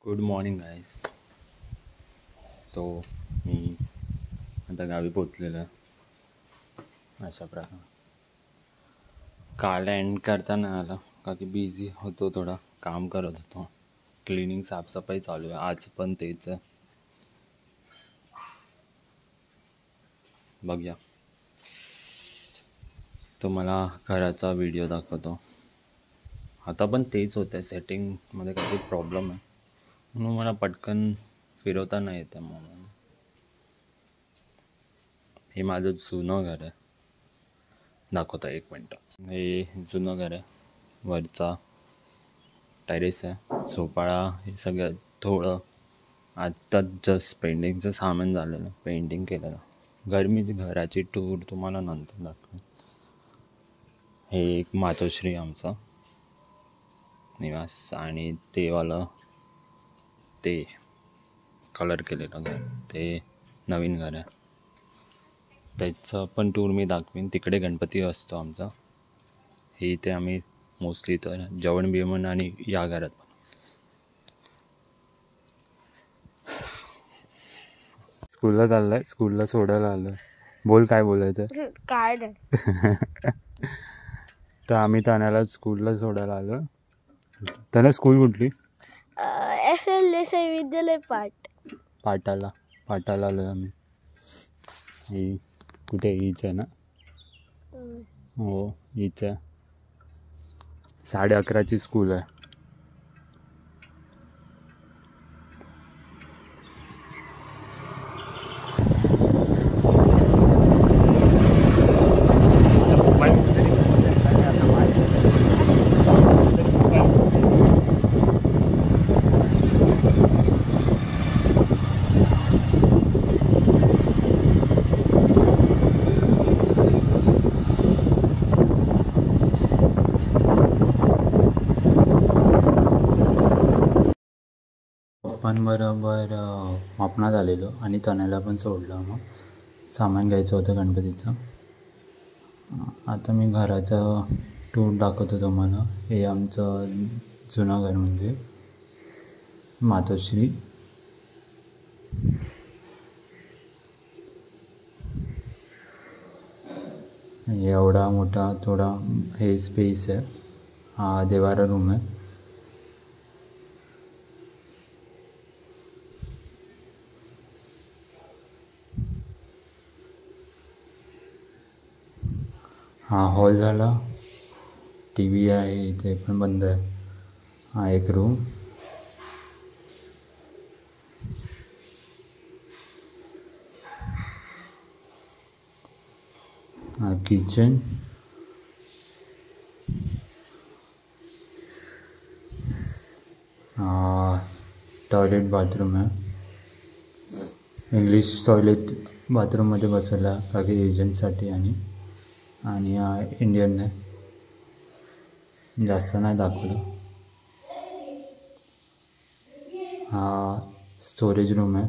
Good morning गाईस. तो मी आता गावी पोचलेलो आहे. अशा प्रकारे काल एंड करता नाही आला का की बिझी होतो, थोडा काम करत होतो. क्लिनिंग साफसफाई चालू आहे, आज पण तेच आहे. बघूया, तुम्हाला घराचा व्हिडिओ दाखवतो. आता पण तेच होतं आहे, सेटिंगमध्ये काही प्रॉब्लेम आहे म्हणून मला पटकन फिरवता नाही येते. म्हणून हे माझं जुनं घर आहे, दाखवतो एक मिनटं. हे जुनं घर आहे, वरचा टेरेस आहे, झोपाळा, हे सगळं थोडं आत्ताच जस्ट पेंटिंगचं सामान झालेलं, पेंटिंग केलेलं. गरमीची घराची टूर तुम्हाला नंतर दाखवेन. हे एक मातोश्री आमचा निवास, आणि ते वालं ते कलर केलेलं घर ते नवीन घर आहे. त्याचं पण टूर मी दाखवीन. तिकडे गणपती असतो आमचा. हे इथे आम्ही मोस्टली तर जेवण बिवण आणि या घरात पण. स्कूलला चाललंय, स्कूलला सोडायला आलं. बोल काय बोलायचं. काय तर आम्ही तण्याला स्कूलला सोडायला आलो. त्याला स्कूल कुठली? SLS विद्यालय पाटाला आलो आम्ही. ही कुठे हीच आहे ना? हो हीच आहे. 11:30ची स्कूल आहे. पप्पांबरोबर मापनात आलेलो आणि तण्याला पण सोडलं. मग सामान घ्यायचं होतं गणपतीचं. आता मी घराचं टूर दाखवतो तुम्हाला. हे आमचं जुनं घर म्हणजे मातोश्री. एवढा मोठा थोडा हे स्पेस आहे. हा देवारा रूम आहे. हा हॉल झाला. टी व्ही आहे इथे पण बंद आहे. हा एक रूम. हा किचन. टॉयलेट बाथरूम आहे. इंग्लिश टॉयलेट बाथरूममध्ये बसवला बाकी एजंटसाठी. आणि हा इंडियन आहे, जास्त नाही दाखवलं. हा स्टोरेज रूम आहे.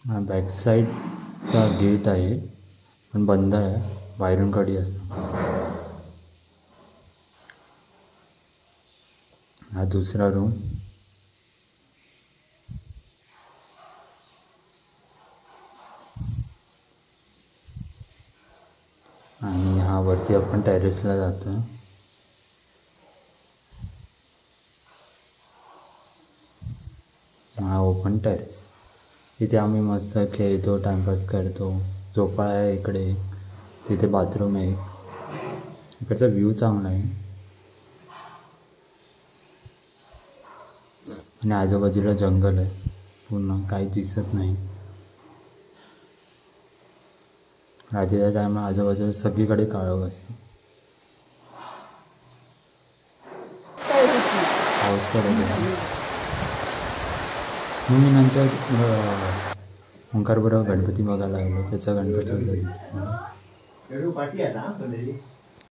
हा बॅक साईडचा गेट आहे पण बंद आहे, बाहेरून कडी असतो. हा दुसरा रूम. आणि हा वरती आपण टेरेसला जातो. हा ओपन टेरेस. इथे आम्ही मस्त खेळतो, टाइमपास करतो. झोपाळा आहे इकडे, तिथे बाथरूम आहे. इकडचा व्ह्यू चांगला आहे आणि आजूबाजूला जंगल आहे, पूर्ण काही दिसत नाही. रात्रीच्या टायमा आजूबाजूला सगळीकडे काळोख असते. पाऊस पडत आहे. मी नंतर ओंकारबरोबर गणपती बघायला लागलो. त्याचा गणपती होता तिथे.